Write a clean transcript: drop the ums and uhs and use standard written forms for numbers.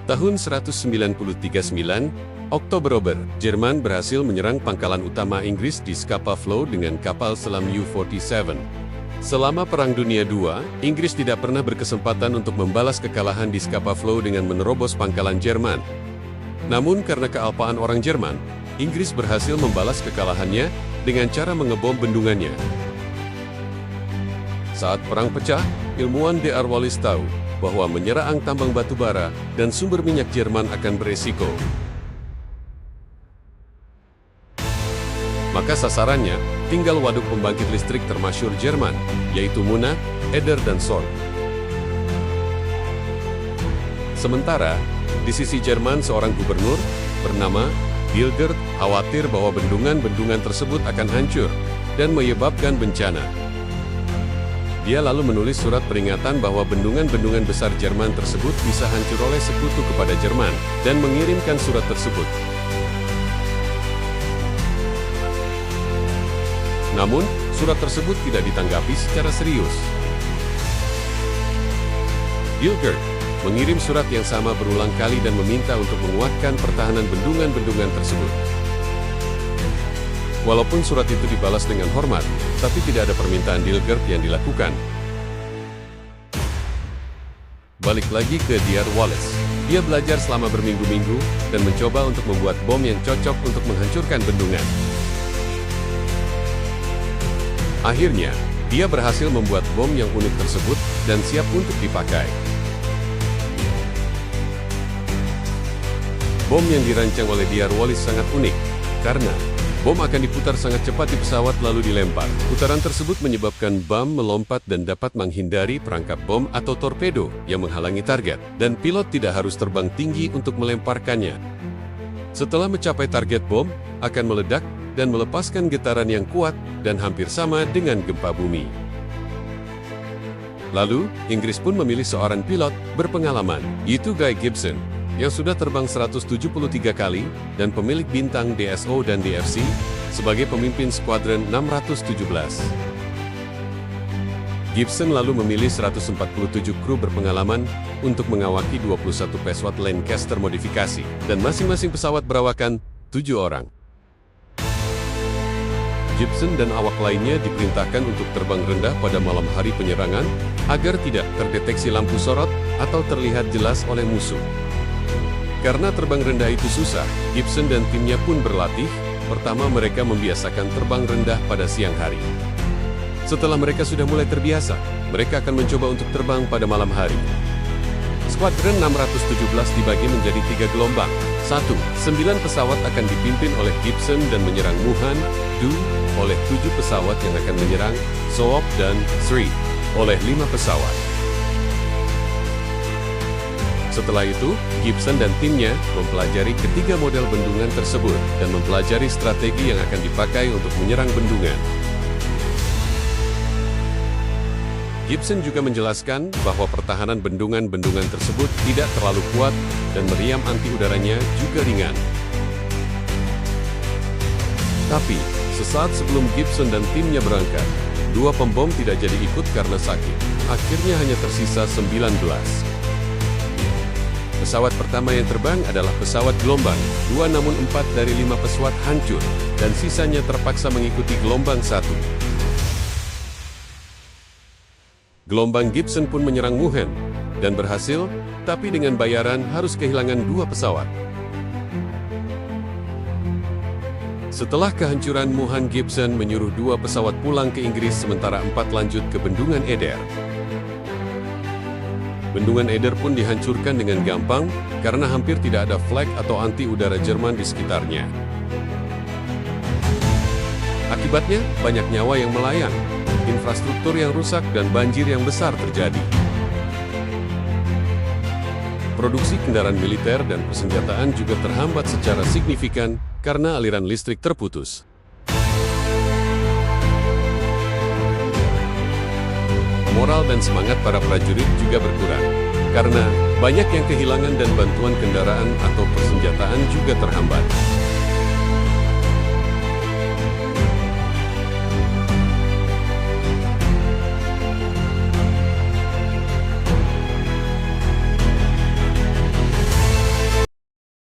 Tahun 1993-9, Oktober, Jerman berhasil menyerang pangkalan utama Inggris di Scapa Flow dengan kapal selam U-47. Selama Perang Dunia II, Inggris tidak pernah berkesempatan untuk membalas kekalahan di Scapa Flow dengan menerobos pangkalan Jerman. Namun karena kealpaan orang Jerman, Inggris berhasil membalas kekalahannya dengan cara mengebom bendungannya. Saat perang pecah, ilmuwan D.R. Wallace tahu bahwa menyerang tambang batu bara dan sumber minyak Jerman akan beresiko. Maka sasarannya tinggal waduk pembangkit listrik termasyhur Jerman, yaitu Muna, Eder, dan Sorg. Sementara, di sisi Jerman seorang gubernur bernama Hilgert khawatir bahwa bendungan-bendungan tersebut akan hancur dan menyebabkan bencana. Dia lalu menulis surat peringatan bahwa bendungan-bendungan besar Jerman tersebut bisa hancur oleh sekutu kepada Jerman, dan mengirimkan surat tersebut. Namun, surat tersebut tidak ditanggapi secara serius. Hilgert mengirim surat yang sama berulang kali dan meminta untuk menguatkan pertahanan bendungan-bendungan tersebut. Walaupun surat itu dibalas dengan hormat, tapi tidak ada permintaan Hilgert yang dilakukan. Balik lagi ke D.R. Wallace. Dia belajar selama berminggu-minggu dan mencoba untuk membuat bom yang cocok untuk menghancurkan bendungan. Akhirnya, dia berhasil membuat bom yang unik tersebut dan siap untuk dipakai. Bom yang dirancang oleh D.R. Wallace sangat unik, karena bom akan diputar sangat cepat di pesawat lalu dilempar. Putaran tersebut menyebabkan bom melompat dan dapat menghindari perangkap bom atau torpedo yang menghalangi target, dan pilot tidak harus terbang tinggi untuk melemparkannya. Setelah mencapai target, bom akan meledak dan melepaskan getaran yang kuat dan hampir sama dengan gempa bumi. Lalu, Inggris pun memilih seorang pilot berpengalaman, yaitu Guy Gibson, yang sudah terbang 173 kali, dan pemilik bintang DSO dan DFC, sebagai pemimpin skuadron 617. Gibson lalu memilih 147 kru berpengalaman untuk mengawaki 21 pesawat Lancaster modifikasi, dan masing-masing pesawat berawakan 7 orang. Gibson dan awak lainnya diperintahkan untuk terbang rendah pada malam hari penyerangan, agar tidak terdeteksi lampu sorot atau terlihat jelas oleh musuh. Karena terbang rendah itu susah, Gibson dan timnya pun berlatih. Pertama mereka membiasakan terbang rendah pada siang hari. Setelah mereka sudah mulai terbiasa, mereka akan mencoba untuk terbang pada malam hari. Skuadron 617 dibagi menjadi 3 gelombang. 1. 9 pesawat akan dipimpin oleh Gibson dan menyerang Wuhan. 2. Oleh 7 pesawat yang akan menyerang Soap, dan 3. Oleh 5 pesawat. Setelah itu, Gibson dan timnya mempelajari ketiga model bendungan tersebut dan mempelajari strategi yang akan dipakai untuk menyerang bendungan. Gibson juga menjelaskan bahwa pertahanan bendungan-bendungan tersebut tidak terlalu kuat dan meriam anti-udaranya juga ringan. Tapi, sesaat sebelum Gibson dan timnya berangkat, 2 pembom tidak jadi ikut karena sakit. Akhirnya hanya tersisa 19. Pesawat pertama yang terbang adalah pesawat gelombang 2, namun 4 dari 5 pesawat hancur, dan sisanya terpaksa mengikuti gelombang 1. Gelombang Gibson pun menyerang Wuhan, dan berhasil, tapi dengan bayaran harus kehilangan 2 pesawat. Setelah kehancuran Wuhan, Gibson menyuruh 2 pesawat pulang ke Inggris sementara 4 lanjut ke Bendungan Eder. Bendungan Eder pun dihancurkan dengan gampang karena hampir tidak ada flag atau anti-udara Jerman di sekitarnya. Akibatnya, banyak nyawa yang melayang, infrastruktur yang rusak, dan banjir yang besar terjadi. Produksi kendaraan militer dan persenjataan juga terhambat secara signifikan karena aliran listrik terputus. Moral dan semangat para prajurit juga berkurang, karena banyak yang kehilangan dan bantuan kendaraan atau persenjataan juga terhambat.